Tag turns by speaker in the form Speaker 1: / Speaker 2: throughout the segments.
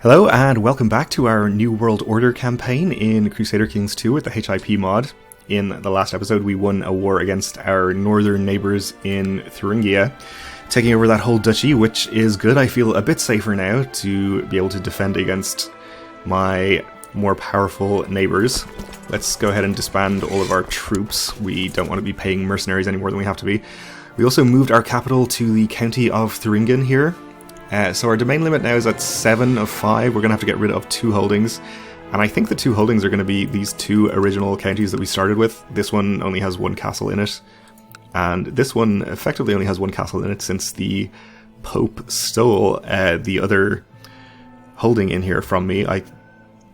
Speaker 1: Hello and welcome back to our New World Order campaign in Crusader Kings 2 with the HIP mod. In the last episode we won a war against our northern neighbours in Thuringia, taking over that whole duchy, which is good. I feel a bit safer now to be able to defend against my more powerful neighbours. Let's go ahead and disband all of our troops. We don't want to be paying mercenaries any more than we have to be. We also moved our capital to the county of Thuringen here. So our domain limit now is at 7 of 5. We're going to have to get rid of 2 holdings. And I think the 2 holdings are going to be these 2 original counties that we started with. This one only has 1 castle in it. And this one effectively only has 1 castle in it since the Pope stole the other holding in here from me. I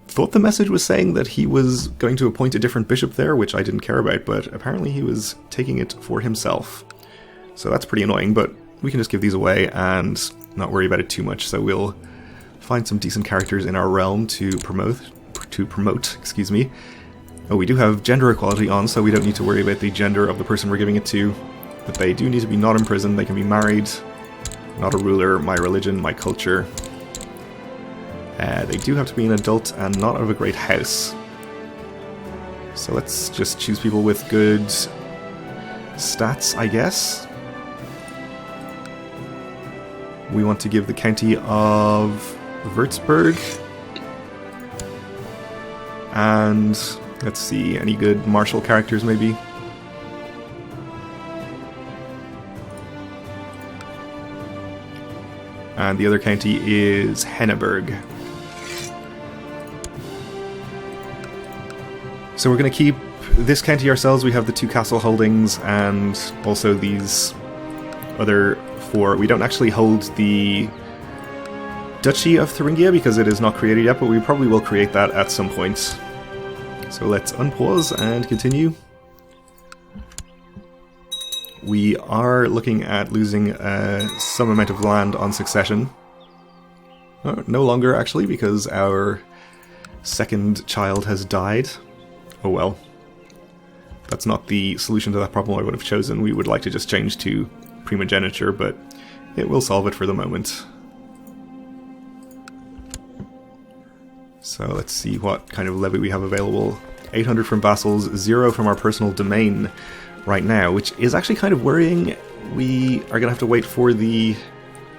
Speaker 1: thought the message was saying that he was going to appoint a different bishop there, which I didn't care about, but apparently he was taking it for himself. So that's pretty annoying, but we can just give these away and not worry about it too much. So we'll find some decent characters in our realm to promote. Oh, we do have gender equality on, so we don't need to worry about the gender of the person we're giving it to. But they do need to be not in prison. They can be married, not a ruler, my religion, my culture. They do have to be an adult and not of a great house. So let's just choose people with good stats, I guess. We want to give the county of Würzburg. And let's see, any good martial characters maybe? And the other county is Henneberg. So we're going to keep this county ourselves. We have the 2 castle holdings and also these other 4. We don't actually hold the Duchy of Thuringia because it is not created yet, but we probably will create that at some point. So let's unpause and continue. We are looking at losing some amount of land on succession. No longer actually, because our second child has died. Oh well. That's not the solution to that problem I would have chosen. We would like to just change to primogeniture, but it will solve it for the moment. So let's see what kind of levy we have available. 800 from vassals, 0 from our personal domain right now, which is actually kind of worrying. We are going to have to wait for the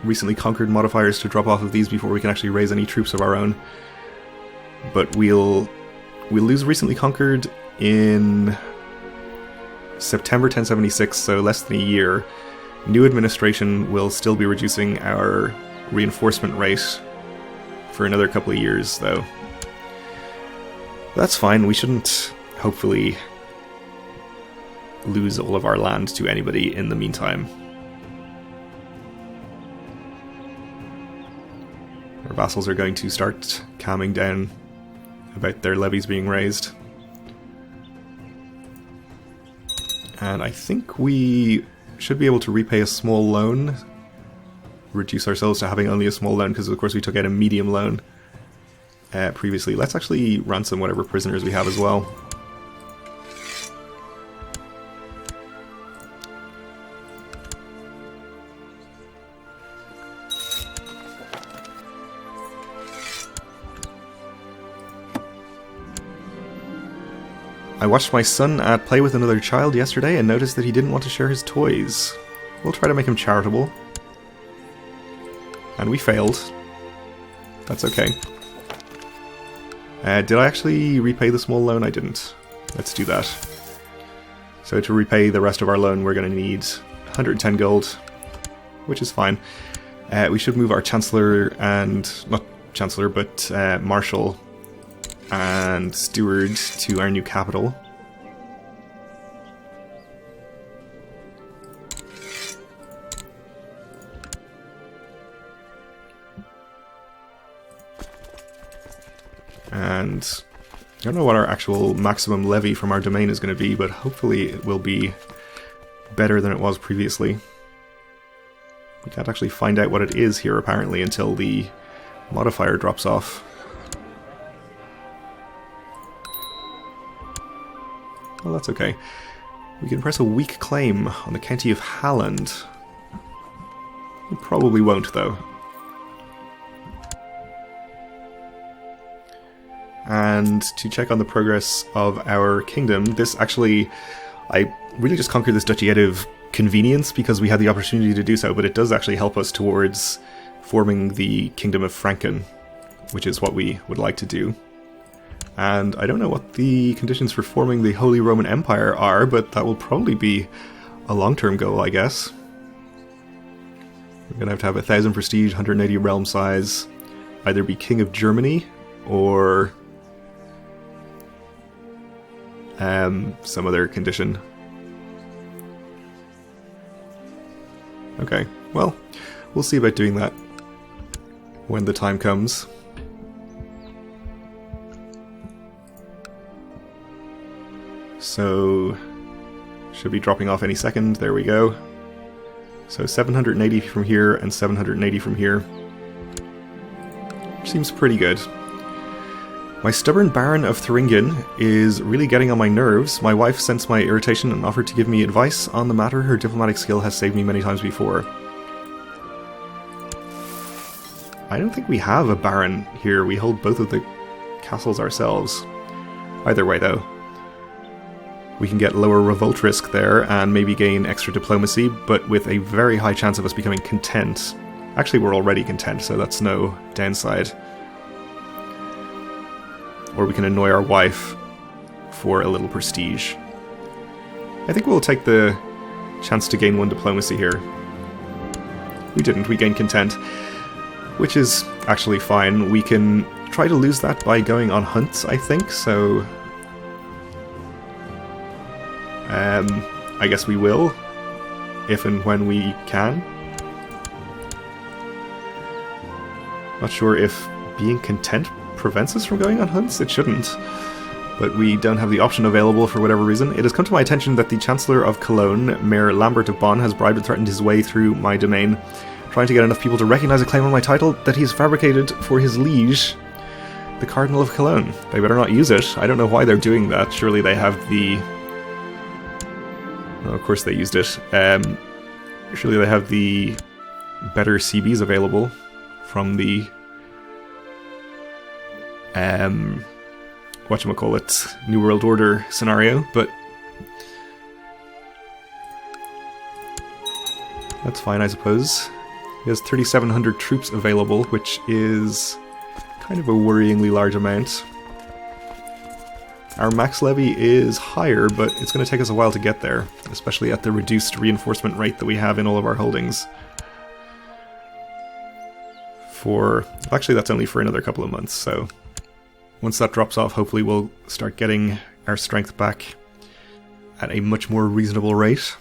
Speaker 1: recently conquered modifiers to drop off of these before we can actually raise any troops of our own. But we'll lose recently conquered in September 1076, so less than a year. New administration will still be reducing our reinforcement rate for another couple of years, though. That's fine, we shouldn't, hopefully, lose all of our land to anybody in the meantime. Our vassals are going to start calming down about their levies being raised. And I think we should be able to repay a small loan. Reduce ourselves to having only a small loan, because of course we took out a medium loan previously. Let's actually ransom whatever prisoners we have as well. I watched my son play with another child yesterday and noticed that he didn't want to share his toys. We'll try to make him charitable. And we failed. That's okay. Did I actually repay the small loan? I didn't. Let's do that. So to repay the rest of our loan, we're going to need 110 gold, which is fine. We should move our Chancellor and... not Chancellor, but Marshal and Steward to our new capital. And I don't know what our actual maximum levy from our domain is going to be, but hopefully it will be better than it was previously. We can't actually find out what it is here apparently until the modifier drops off. Well, that's okay. We can press a weak claim on the county of Halland. We probably won't, though. and to check on the progress of our kingdom. This actually, I really just conquered this duchy out of convenience because we had the opportunity to do so, but it does actually help us towards forming the Kingdom of Franken, which is what we would like to do. And I don't know what the conditions for forming the Holy Roman Empire are, but that will probably be a long-term goal, I guess. We're going to have 1,000 prestige, 180 realm size, either be King of Germany or some other condition. Okay, well, we'll see about doing that when the time comes. So, should be dropping off any second. There we go. So 780 from here and 780 from here. Seems pretty good. My stubborn Baron of Thuringen is really getting on my nerves. My wife sensed my irritation and offered to give me advice on the matter. Her diplomatic skill has saved me many times before. I don't think we have a Baron here. We hold both of the castles ourselves. Either way, though. We can get lower revolt risk there and maybe gain extra diplomacy, but with a very high chance of us becoming content. Actually, we're already content, so that's no downside. Or we can annoy our wife for a little prestige. I think we'll take the chance to gain 1 diplomacy here. We didn't, we gained content, which is actually fine. We can try to lose that by going on hunts, I think, so I guess we will, if and when we can. Not sure if being content prevents us from going on hunts. It shouldn't, but we don't have the option available for whatever reason. It has come to my attention that the Chancellor of Cologne, Mayor Lambert of Bonn, has bribed and threatened his way through my domain, trying to get enough people to recognize a claim on my title that he has fabricated for his liege, the Cardinal of Cologne. They better not use it. I don't know why they're doing that. Surely they have the... Well, of course they used it. Surely they have the better CBs available from the whatchamacallit, New World Order scenario, but that's fine, I suppose. He has 3,700 troops available, which is kind of a worryingly large amount. Our max levy is higher, but it's going to take us a while to get there, especially at the reduced reinforcement rate that we have in all of our holdings. Actually, that's only for another couple of months, so once that drops off, hopefully we'll start getting our strength back at a much more reasonable rate.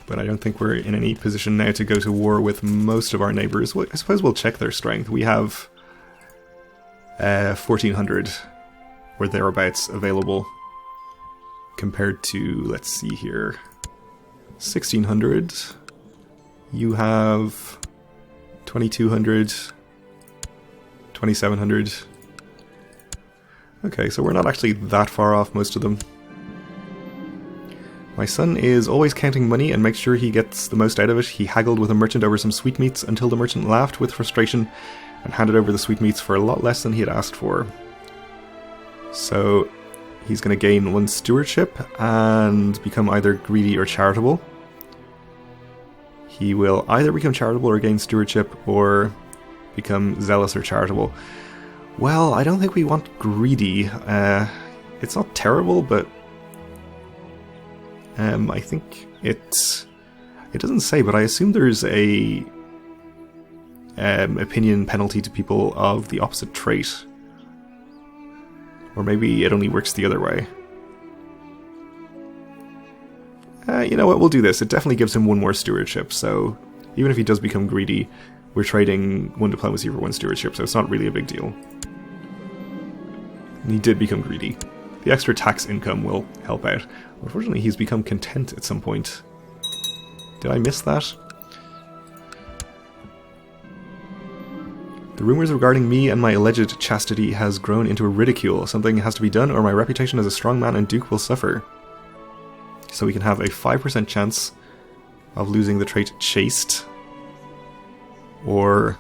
Speaker 1: But I don't think we're in any position now to go to war with most of our neighbours. Well, I suppose we'll check their strength. We have 1,400 or thereabouts available compared to, let's see here, 1,600. You have 2,200, 2,700. Okay, so we're not actually that far off most of them. My son is always counting money and makes sure he gets the most out of it. He haggled with a merchant over some sweetmeats until the merchant laughed with frustration and handed over the sweetmeats for a lot less than he had asked for. So he's going to gain 1 stewardship and become either greedy or charitable. He will either become charitable or gain stewardship, or become zealous or charitable. Well, I don't think we want greedy. It's not terrible, but I think it doesn't say, but I assume there's a opinion penalty to people of the opposite trait. Or maybe it only works the other way. You know what, we'll do this. It definitely gives him 1 more stewardship, so even if he does become greedy, we're trading 1 diplomacy for 1 stewardship, so it's not really a big deal. And he did become greedy. The extra tax income will help out. Unfortunately, he's become content at some point. Did I miss that? The rumors regarding me and my alleged chastity has grown into a ridicule. Something has to be done, or my reputation as a strong man and duke will suffer. So we can have a 5% chance of losing the trait chaste. or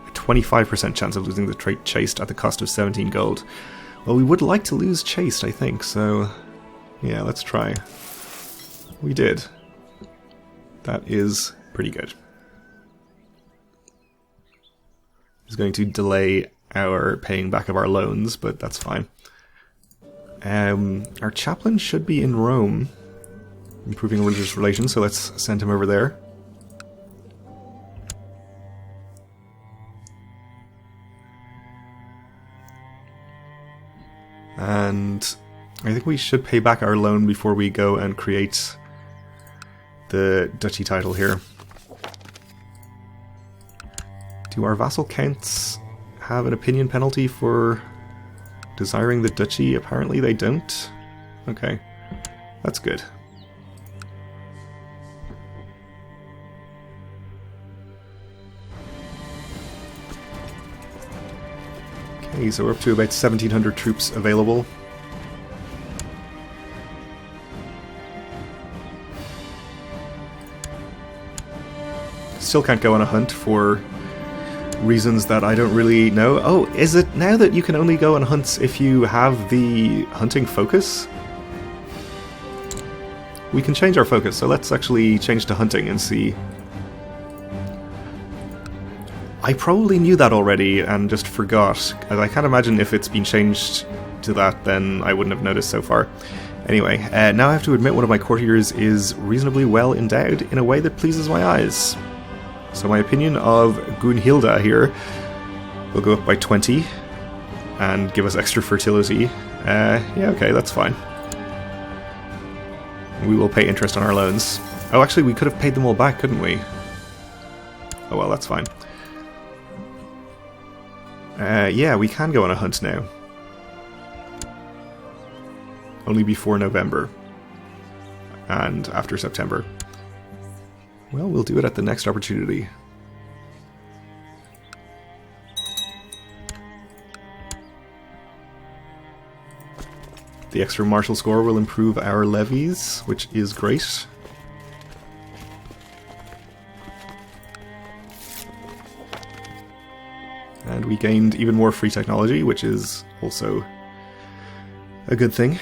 Speaker 1: a 25% chance of losing the trait Chaste at the cost of 17 gold. Well, we would like to lose Chaste, I think, so yeah, let's try. We did. That is pretty good. It's going to delay our paying back of our loans, but that's fine. Our chaplain should be in Rome, improving religious relations, so let's send him over there. And I think we should pay back our loan before we go and create the duchy title here. Do our vassal counts have an opinion penalty for desiring the duchy? Apparently they don't. Okay, that's good. Okay, so we're up to about 1,700 troops available. Still can't go on a hunt for reasons that I don't really know. Oh, is it now that you can only go on hunts if you have the hunting focus? We can change our focus, so let's actually change to hunting and see. I probably knew that already and just forgot. I can't imagine if it's been changed to that, then I wouldn't have noticed so far. Anyway, now I have to admit one of my courtiers is reasonably well endowed in a way that pleases my eyes. So my opinion of Gunhilda here will go up by 20 and give us extra fertility. Yeah, okay, that's fine. We will pay interest on our loans. Oh, actually, we could have paid them all back, couldn't we? Oh well, that's fine. Yeah, we can go on a hunt now. Only before November. And after September. Well, we'll do it at the next opportunity. The extra martial score will improve our levies, which is great. And we gained even more free technology, which is also a good thing.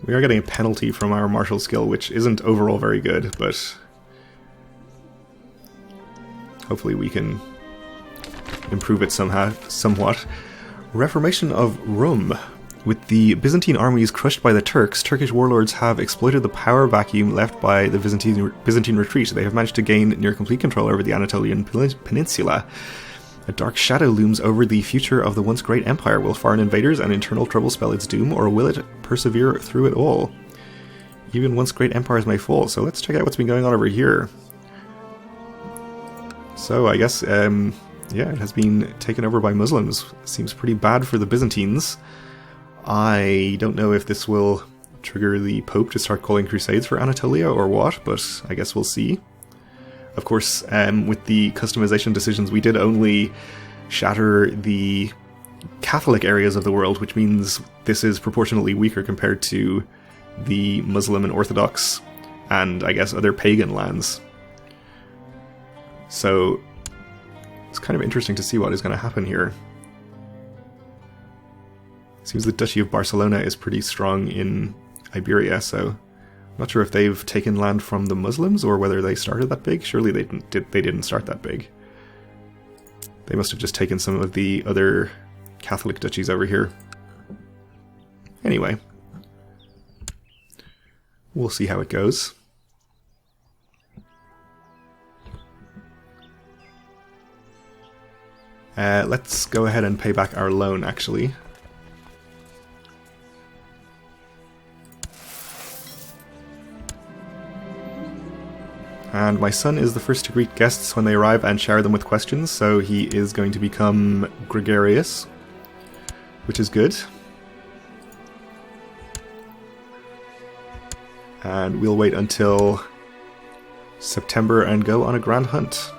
Speaker 1: We are getting a penalty from our martial skill, which isn't overall very good, but hopefully we can improve it somewhat. Reformation of Rum. With the Byzantine armies crushed by the Turks, Turkish warlords have exploited the power vacuum left by the Byzantine retreat. They have managed to gain near complete control over the Anatolian peninsula. A dark shadow looms over the future of the once great empire. Will foreign invaders and internal trouble spell its doom, or will it persevere through it all? Even once great empires may fall. So let's check out what's been going on over here. So I guess, yeah, it has been taken over by Muslims. Seems pretty bad for the Byzantines. I don't know if this will trigger the Pope to start calling crusades for Anatolia or what, but I guess we'll see. Of course, with the customization decisions, we did only shatter the Catholic areas of the world, which means this is proportionally weaker compared to the Muslim and Orthodox and, I guess, other pagan lands. So it's kind of interesting to see what is going to happen here. Seems the Duchy of Barcelona is pretty strong in Iberia, so I'm not sure if they've taken land from the Muslims or whether they started that big. Surely they didn't start that big. They must have just taken some of the other Catholic duchies over here. Anyway, we'll see how it goes. Let's go ahead and pay back our loan, actually. And my son is the first to greet guests when they arrive and shower them with questions, so he is going to become gregarious, which is good. And we'll wait until September and go on a grand hunt.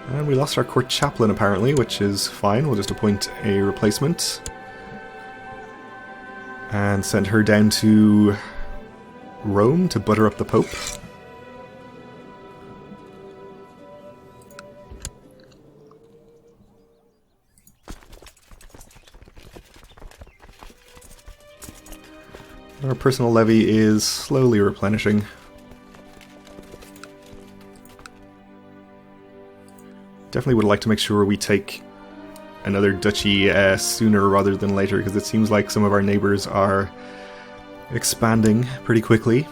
Speaker 1: And we lost our court chaplain apparently, which is fine. We'll just appoint a replacement. And send her down to Rome to butter up the Pope. Our personal levy is slowly replenishing. Definitely would like to make sure we take another duchy sooner rather than later, because it seems like some of our neighbours are expanding pretty quickly,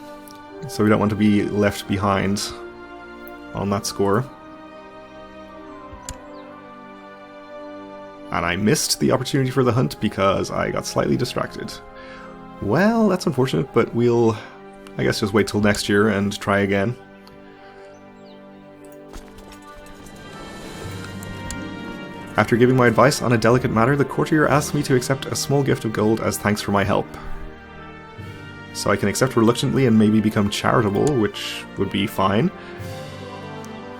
Speaker 1: so we don't want to be left behind on that score. And I missed the opportunity for the hunt because I got slightly distracted. Well, that's unfortunate, but we'll, I guess, just wait till next year and try again. After giving my advice on a delicate matter, the courtier asked me to accept a small gift of gold as thanks for my help. So I can accept reluctantly and maybe become charitable, which would be fine.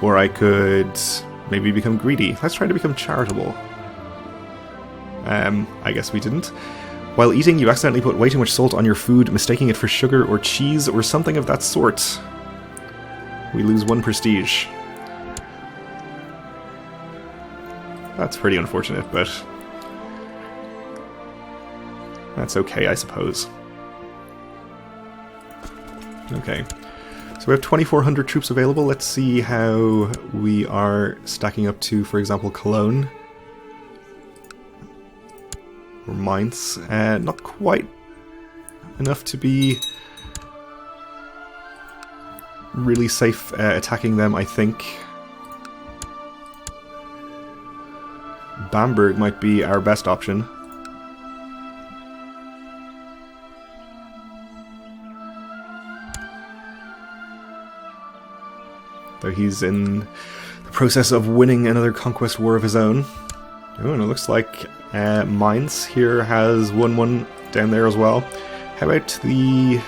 Speaker 1: Or I could maybe become greedy. Let's try to become charitable. I guess we didn't. While eating, you accidentally put way too much salt on your food, mistaking it for sugar or cheese or something of that sort. We lose 1 prestige. That's pretty unfortunate, but that's okay, I suppose. Okay, so we have 2,400 troops available. Let's see how we are stacking up to, for example, Cologne. Or Mainz. Not quite enough to be really safe attacking them, I think. Bamberg might be our best option. Though he's in the process of winning another conquest war of his own. Oh, and it looks like Mainz here has won one down there as well. How about the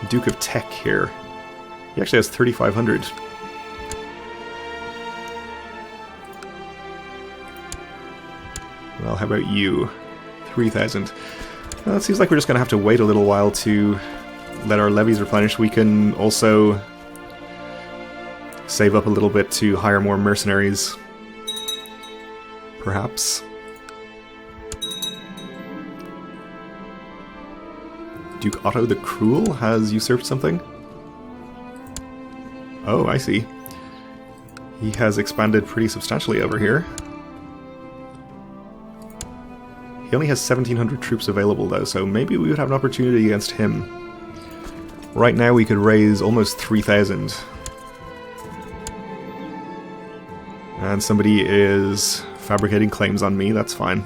Speaker 1: Duke of Teck here? He actually has 3,500. Well, how about you? 3,000. Well, it seems like we're just going to have to wait a little while to let our levies replenish. We can also save up a little bit to hire more mercenaries. Perhaps. Duke Otto the Cruel has usurped something? Oh, I see. He has expanded pretty substantially over here. He only has 1,700 troops available though, so maybe we would have an opportunity against him. Right now we could raise almost 3,000. And somebody is fabricating claims on me, that's fine.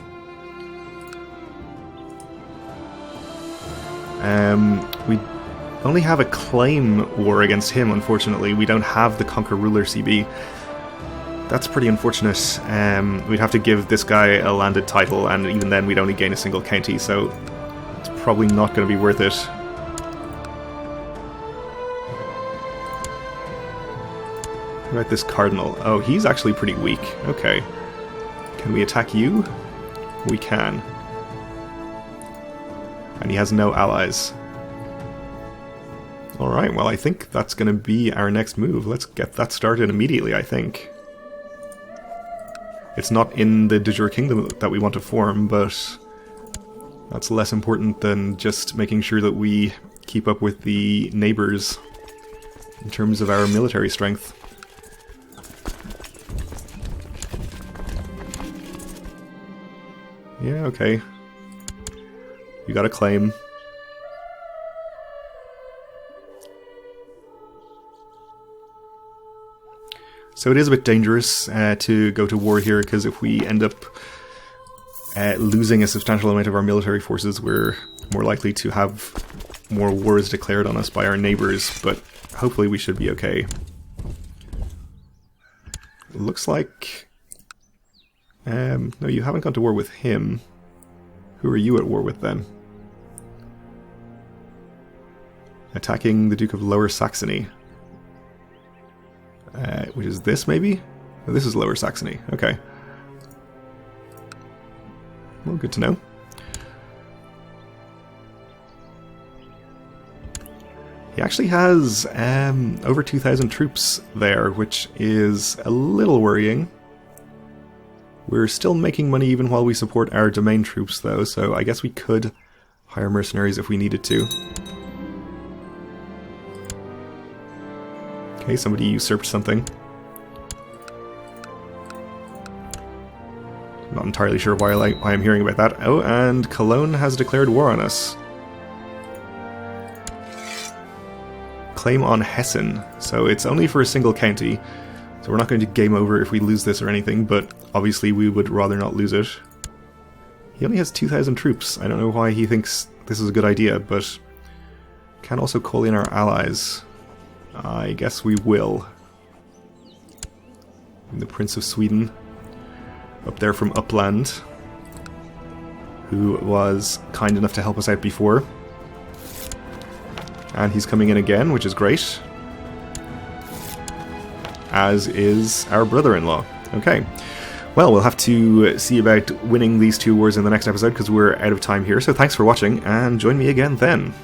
Speaker 1: We only have a claim war against him, unfortunately. We don't have the Conquer Ruler CB. That's pretty unfortunate. We'd have to give this guy a landed title, and even then we'd only gain a single county, so it's probably not going to be worth it. What about this Cardinal? Oh, he's actually pretty weak. Okay. Can we attack you? We can. And he has no allies. Alright, well I think that's going to be our next move. Let's get that started immediately, I think. It's not in the de jure kingdom that we want to form, but that's less important than just making sure that we keep up with the neighbors in terms of our military strength. Yeah, okay. You got a claim. So it is a bit dangerous to go to war here, because if we end up losing a substantial amount of our military forces, we're more likely to have more wars declared on us by our neighbors, but hopefully we should be okay. It looks like... no, you haven't gone to war with him. Who are you at war with then? Attacking the Duke of Lower Saxony. Which is this, maybe? Oh, this is Lower Saxony. Okay. Well, good to know. He actually has over 2,000 troops there, which is a little worrying. We're still making money even while we support our domain troops, though, so I guess we could hire mercenaries if we needed to. Okay, somebody usurped something. Not entirely sure why I'm hearing about that. Oh, and Cologne has declared war on us. Claim on Hessen. So it's only for a single county. So we're not going to game over if we lose this or anything, but obviously we would rather not lose it. He only has 2,000 troops. I don't know why he thinks this is a good idea, but can also call in our allies. I guess we will. The Prince of Sweden. Up there from Uppland, who was kind enough to help us out before. And he's coming in again, which is great. As is our brother-in-law. Okay. Well, we'll have to see about winning these two wars in the next episode because we're out of time here. So thanks for watching, and join me again then.